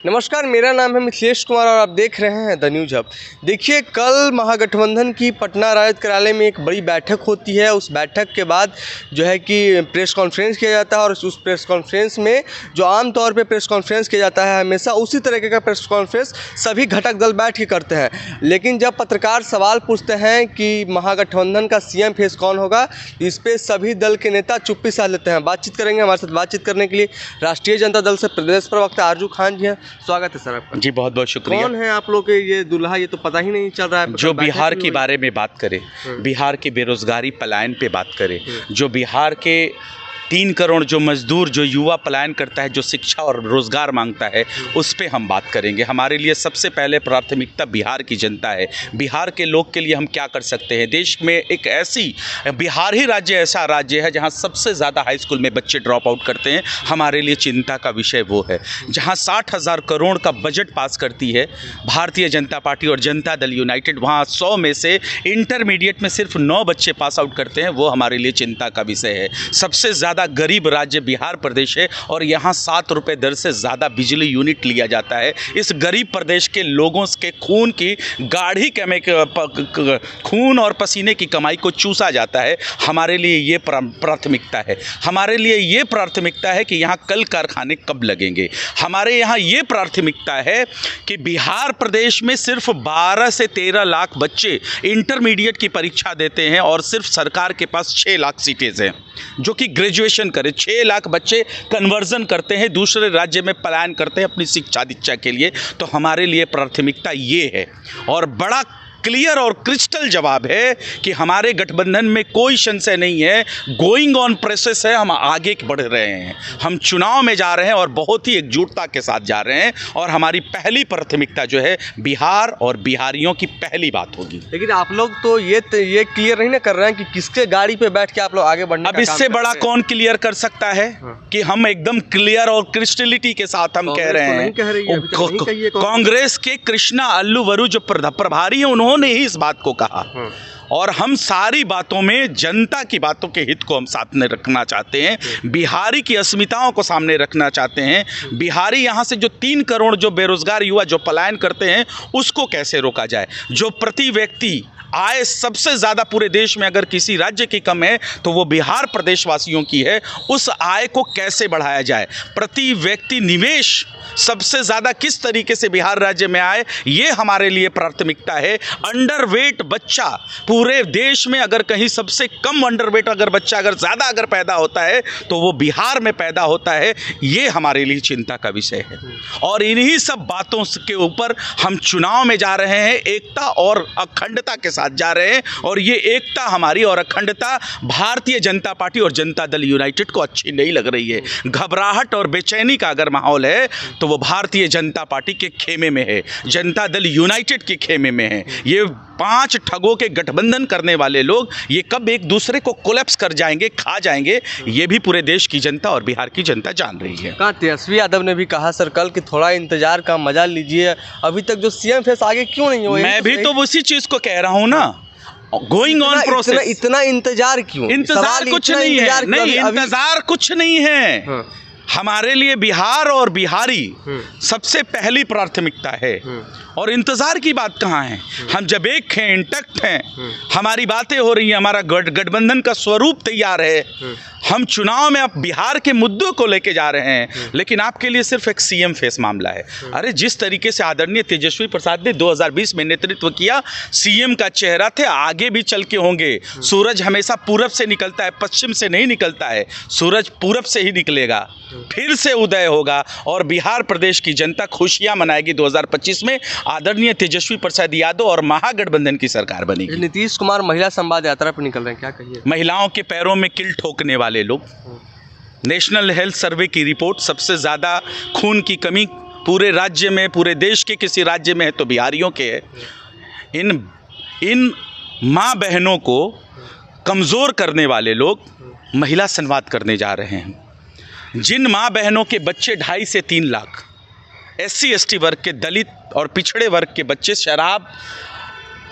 नमस्कार, मेरा नाम है मिथिलेश कुमार और आप देख रहे हैं द न्यूज हब। देखिए, कल महागठबंधन की पटना रायत कार्यालय में एक बड़ी बैठक होती है। उस बैठक के बाद जो है कि प्रेस कॉन्फ्रेंस किया जाता है और उस प्रेस कॉन्फ्रेंस में जो आम तौर पे प्रेस कॉन्फ्रेंस किया जाता है, हमेशा उसी तरीके का प्रेस कॉन्फ्रेंस सभी घटक दल बैठ के करते हैं। लेकिन जब पत्रकार सवाल पूछते हैं कि महागठबंधन का सीएम फेस कौन होगा, इस पर सभी दल के नेता चुप्पी साध लेते हैं। बातचीत करेंगे, हमारे साथ बातचीत करने के लिए राष्ट्रीय जनता दल से प्रदेश प्रवक्ता आरजू खान जी हैं। स्वागत है सर आपका। जी बहुत बहुत शुक्रिया। कौन है आप लोग के ये दुल्हा, ये तो पता ही नहीं चल रहा है। जो बिहार के बारे में बात करे, बिहार के बेरोजगारी पलायन पे बात करे, जो बिहार के 3 करोड़ जो मजदूर, जो युवा पलायन करता है, जो शिक्षा और रोजगार मांगता है, उस पे हम बात करेंगे। हमारे लिए सबसे पहले प्राथमिकता बिहार की जनता है। बिहार के लोग के लिए हम क्या कर सकते हैं। देश में एक ऐसी बिहार ही राज्य ऐसा राज्य है जहां सबसे ज़्यादा हाई स्कूल में बच्चे ड्रॉप आउट करते हैं। हमारे लिए चिंता का विषय वो है। जहां 60,000 करोड़ का बजट पास करती है भारतीय जनता पार्टी और जनता दल यूनाइटेड, वहाँ 100 में से इंटरमीडिएट में सिर्फ 9 बच्चे पास आउट करते हैं। वो हमारे लिए चिंता का विषय है। सबसे ज़्यादा गरीब राज्य बिहार प्रदेश है और यहाँ 7 रुपये दर से ज़्यादा बिजली यूनिट लिया जाता है। इस गरीब प्रदेश के लोगों के खून की गाढ़ी खून और पसीने की कमाई को चूसा जाता है। हमारे लिए ये प्राथमिकता है। हमारे लिए ये प्राथमिकता है कि यहाँ कल कारखाने कब लगेंगे। हमारे यहाँ ये प्राथमिकता है कि बिहार प्रदेश में सिर्फ 12 से 13 लाख बच्चे इंटरमीडिएट की परीक्षा देते हैं और सिर्फ सरकार के पास 6 लाख सीटें हैं जो कि ग्रेजुएशन करे। 6 लाख बच्चे कन्वर्जन करते हैं, दूसरे राज्य में पलायन करते हैं अपनी शिक्षा दीक्षा के लिए। तो हमारे लिए प्राथमिकता ये है और बड़ा क्लियर और क्रिस्टल जवाब है कि हमारे गठबंधन में कोई संशय नहीं है। गोइंग ऑन प्रोसेस है, हम आगे बढ़ रहे हैं, हम चुनाव में जा रहे हैं और बहुत ही एकजुटता के साथ जा रहे हैं। और हमारी पहली प्राथमिकता जो है बिहार और बिहारियों की पहली बात होगी। लेकिन आप लोग तो ये क्लियर नहीं ना कर रहे हैं कि किसके गाड़ी पे बैठ के आप लोग आगे बढ़ने। अब इससे बड़ा कौन क्लियर कर सकता है कि हम एकदम क्लियर और क्रिस्टलिटी के साथ हम कह रहे हैं। कांग्रेस के कृष्णा अल्लूवरू जो प्रभारी हैं, उन्होंने ही इस बात को कहा और हम सारी बातों में जनता की बातों के हित को हम सामने रखना चाहते हैं। बिहारी की अस्मिताओं को सामने रखना चाहते हैं। बिहारी यहाँ से जो 3 करोड़ जो बेरोजगार युवा जो पलायन करते हैं, उसको कैसे रोका जाए। जो प्रति व्यक्ति आय सबसे ज़्यादा पूरे देश में अगर किसी राज्य की कम है तो वो बिहार प्रदेशवासियों की है। उस आय को कैसे बढ़ाया जाए। प्रति व्यक्ति निवेश सबसे ज़्यादा किस तरीके से बिहार राज्य में आए, ये हमारे लिए प्राथमिकता है। अंडरवेट बच्चा पूरे देश में अगर कहीं सबसे कम अंडरवेट अगर बच्चा अगर ज़्यादा अगर पैदा होता है तो वो बिहार में पैदा होता है। ये हमारे लिए चिंता का विषय है और इन्हीं सब बातों के ऊपर हम चुनाव में जा रहे हैं। एकता और अखंडता के साथ जा रहे हैं और ये एकता हमारी और अखंडता भारतीय जनता पार्टी और जनता दल यूनाइटेड को अच्छी नहीं लग रही है। घबराहट और बेचैनी का अगर माहौल है तो वो भारतीय जनता पार्टी के खेमे में है, जनता दल यूनाइटेड के खेमे में है। ये 5 ठगों के गठबंधन करने वाले लोग ये कब एक दूसरे को कोलैप्स कर जाएंगे, खा जाएंगे, ये भी पूरे देश की जनता और बिहार की जनता जान रही है। कहाँ तेजस्वी यादव ने भी कहा सर कल कि थोड़ा इंतजार का मजा लीजिए, अभी तक जो सीएम फेस आगे क्यों नहीं हुआ। मैं भी तो उसी चीज को कह रहा हूँ ना, गोइंग ऑन प्रोसेस। इतना इंतजार क्यों। इंतजार कुछ नहीं है। नहीं, इंतजार कुछ नहीं है। हमारे लिए बिहार और बिहारी सबसे पहली प्राथमिकता है और इंतजार की बात कहाँ है। हम जब एक हैं, इंटैक्ट हैं, हमारी बातें हो रही हैं, हमारा गठबंधन का स्वरूप तैयार है, हम चुनाव में अब बिहार के मुद्दों को लेके जा रहे हैं। लेकिन आपके लिए सिर्फ एक सीएम फेस मामला है। अरे जिस तरीके से आदरणीय तेजस्वी प्रसाद ने 2020 में नेतृत्व किया, सीएम का चेहरा थे, आगे भी चल के होंगे। सूरज हमेशा पूरब से निकलता है, पश्चिम से नहीं निकलता है। सूरज पूरब से ही निकलेगा, फिर से उदय होगा और बिहार प्रदेश की जनता खुशियां मनाएगी। 2025 में आदरणीय तेजस्वी प्रसाद यादव और महागठबंधन की सरकार बनेगी। नीतीश कुमार महिला संवाद यात्रा पर निकल रहे हैं, क्या कहिए। महिलाओं के पैरों में किल ठोकने वाले लोग। नेशनल हेल्थ सर्वे की रिपोर्ट, सबसे ज़्यादा खून की कमी पूरे राज्य में, पूरे देश के किसी राज्य में है तो बिहारियों के है। इन माँ बहनों को कमज़ोर करने वाले लोग महिला संवाद करने जा रहे हैं। जिन माँ बहनों के बच्चे 2.5 से 3 लाख, SC ST वर्ग के, दलित और पिछड़े वर्ग के बच्चे शराब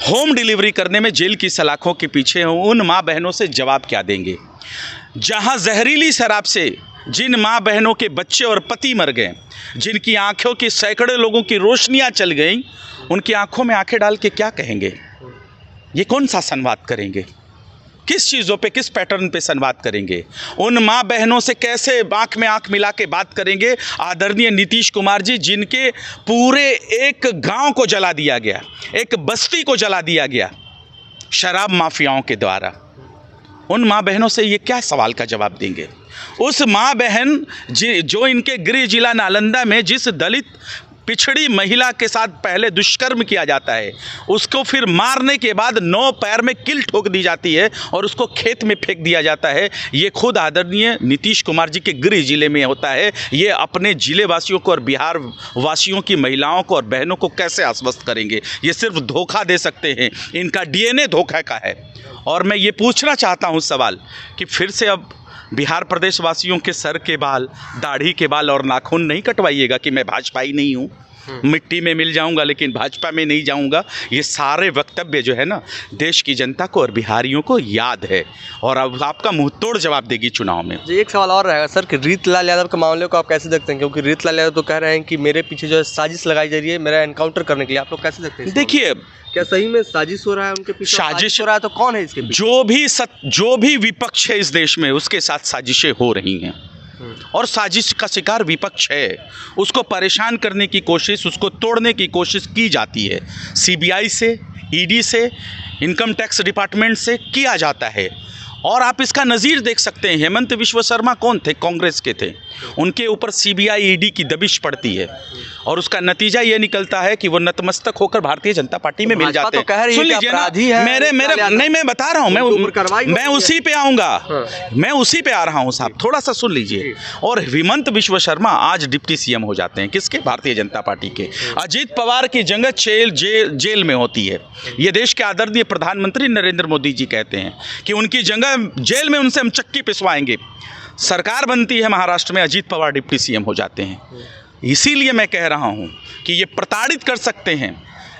होम डिलीवरी करने में जेल की सलाखों के पीछे हैं, उन माँ बहनों से जवाब क्या देंगे। जहां जहरीली शराब से जिन माँ बहनों के बच्चे और पति मर गए, जिनकी आंखों की सैकड़ों लोगों की रोशनियां चल गईं, उनकी आंखों में आंखें डाल के क्या कहेंगे? ये कौन सा संवाद करेंगे? किस चीज़ों पे, किस पैटर्न पे संवाद करेंगे? उन माँ बहनों से कैसे आंख में आंख मिला के बात करेंगे आदरणीय नीतीश कुमार जी, जिनके पूरे एक गांव को जला दिया गया, एक बस्ती को जला दिया गया शराब माफियाओं के द्वारा? उन माँ बहनों से ये क्या सवाल का जवाब देंगे? उस माँ बहन जो इनके गृह जिला नालंदा में जिस दलित पिछड़ी महिला के साथ पहले दुष्कर्म किया जाता है, उसको फिर मारने के बाद 9 पैर में किल ठोक दी जाती है और उसको खेत में फेंक दिया जाता है, ये खुद आदरणीय नीतीश कुमार जी के गृह जिले में होता है। ये अपने जिले वासियों को और बिहार वासियों की महिलाओं को और बहनों को कैसे आश्वस्त करेंगे? ये सिर्फ धोखा दे सकते हैं, इनका DNA धोखा का है। और मैं ये पूछना चाहता हूँ सवाल कि फिर से अब बिहार प्रदेश वासियों के सर के बाल, दाढ़ी के बाल और नाखून नहीं कटवाइएगा कि मैं भाजपाई नहीं हूँ, मिट्टी में मिल जाऊंगा लेकिन भाजपा में नहीं जाऊंगा। ये सारे वक्तव्य जो है ना, देश की जनता को और बिहारियों को याद है और अब आपका मुंह तोड़ जवाब देगी चुनाव में। जी, एक सवाल और रहेगा सर कि रीतलाल यादव के मामले को आप कैसे देखते हैं? क्योंकि रीतलाल यादव तो कह रहे हैं कि मेरे पीछे जो है साजिश लगाई जा रही है मेरा एनकाउंटर करने के लिए, आप लोग कैसे देखते हैं? देखिए, क्या सही में साजिश हो रहा है उनके पीछे? साजिश हो रहा है तो कौन है इसके पीछे? जो भी विपक्ष है इस देश में, उसके साथ साजिशें हो रही हैं और साजिश का शिकार विपक्ष है। उसको परेशान करने की कोशिश, उसको तोड़ने की कोशिश की जाती है, CBI से, ED से, इनकम टैक्स डिपार्टमेंट से किया जाता है। और आप इसका नज़ीर देख सकते हैं, हेमंत विश्व शर्मा कौन थे? कांग्रेस के थे, उनके ऊपर CBI ED की दबिश पड़ती है और उसका नतीजा ये निकलता है कि वो नतमस्तक होकर भारतीय जनता पार्टी में मिल जाते हैं। सुन लीजिए ना, मेरे नहीं, मैं बता रहा हूँ, मैं उसी पे आऊँगा, मैं उसी पे आ रहा हूँ साहब, थोड़ा सा सुन लीजिए। और हेमंत विश्व शर्मा आज डिप्टी CM हो जाते हैं, किसके? भारतीय जनता पार्टी के। अजीत पवार की जगह जेल में होती है। ये देश के आदरणीय प्रधानमंत्री नरेंद्र मोदी जी कहते हैं कि उनकी जगह जेल में उनसे हम चक्की पिसवाएंगे। सरकार बनती है महाराष्ट्र में, अजीत पवार डिप्टी CM हो जाते हैं। इसीलिए मैं कह रहा हूं कि ये प्रताड़ित कर सकते हैं,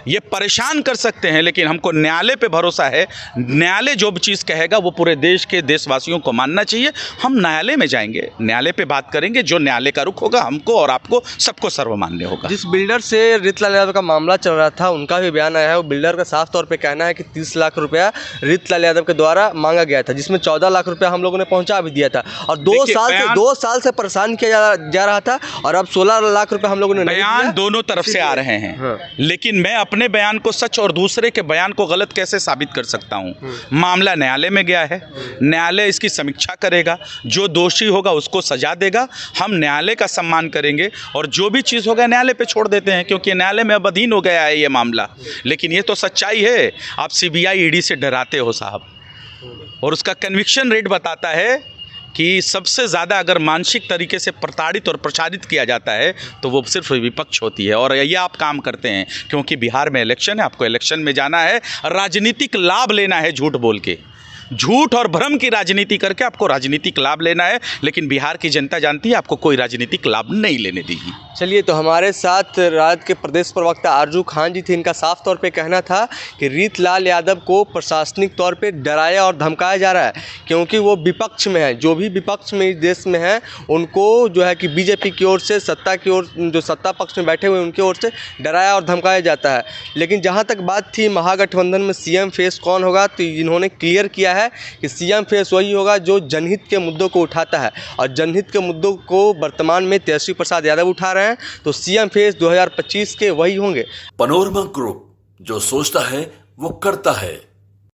ये परेशान कर सकते हैं, लेकिन हमको न्यायालय पे भरोसा है। न्यायालय जो भी चीज़ कहेगा वो पूरे देश के देशवासियों को मानना चाहिए। हम न्यायालय में जाएंगे, न्यायालय पे बात करेंगे, जो न्यायालय का रुख होगा हमको और आपको सबको सर्वमान्य होगा। जिस बिल्डर से रीतलाल यादव का मामला चल रहा था, उनका भी बयान आया है। वो बिल्डर का साफ तौर पे कहना है कि 30 लाख रुपया रीतलाल यादव के द्वारा मांगा गया था, जिसमें 14 लाख रुपया हम लोगों ने पहुंचा भी दिया था और 2 साल से परेशान किया जा रहा था और अब 16 लाख रुपया हम लोगों ने बयान दोनों तरफ से आ रहे हैं। लेकिन मैं अपने बयान को सच और दूसरे के बयान को गलत कैसे साबित कर सकता हूं? मामला न्यायालय में गया है, न्यायालय इसकी समीक्षा करेगा, जो दोषी होगा उसको सजा देगा। हम न्यायालय का सम्मान करेंगे और जो भी चीज़ होगा न्यायालय पे छोड़ देते हैं, क्योंकि न्यायालय में अब अधीन हो गया है ये मामला। लेकिन ये तो सच्चाई है, आप CBI ED से डराते हो साहब, और उसका कन्विक्शन रेट बताता है कि सबसे ज़्यादा अगर मानसिक तरीके से प्रताड़ित और प्रचारित किया जाता है तो वो सिर्फ विपक्ष होती है। और ये आप काम करते हैं क्योंकि बिहार में इलेक्शन है, आपको इलेक्शन में जाना है, राजनीतिक लाभ लेना है, झूठ बोल के, झूठ और भ्रम की राजनीति करके आपको राजनीतिक लाभ लेना है। लेकिन बिहार की जनता जानती है आपको कोई राजनीतिक लाभ नहीं लेने देगी। चलिए, तो हमारे साथ राज्य के प्रदेश प्रवक्ता आरजू खान जी थे। इनका साफ तौर पे कहना था कि रीतलाल यादव को प्रशासनिक तौर पे डराया और धमकाया जा रहा है, क्योंकि वो विपक्ष में है। जो भी विपक्ष में इस देश में है उनको जो है कि बीजेपी की ओर से, सत्ता की ओर, जो सत्ता पक्ष में बैठे हुए उनकी ओर से डराया और धमकाया जाता है। लेकिन जहाँ तक बात थी महागठबंधन में CM फेस कौन होगा, तो इन्होंने क्लियर किया है कि CM फेस वही होगा जो जनहित के मुद्दों को उठाता है और जनहित के मुद्दों को वर्तमान में तेजस्वी प्रसाद यादव उठा रहे हैं, तो CM फेस 2025 के वही होंगे। पनोरमा ग्रुप, जो सोचता है वो करता है।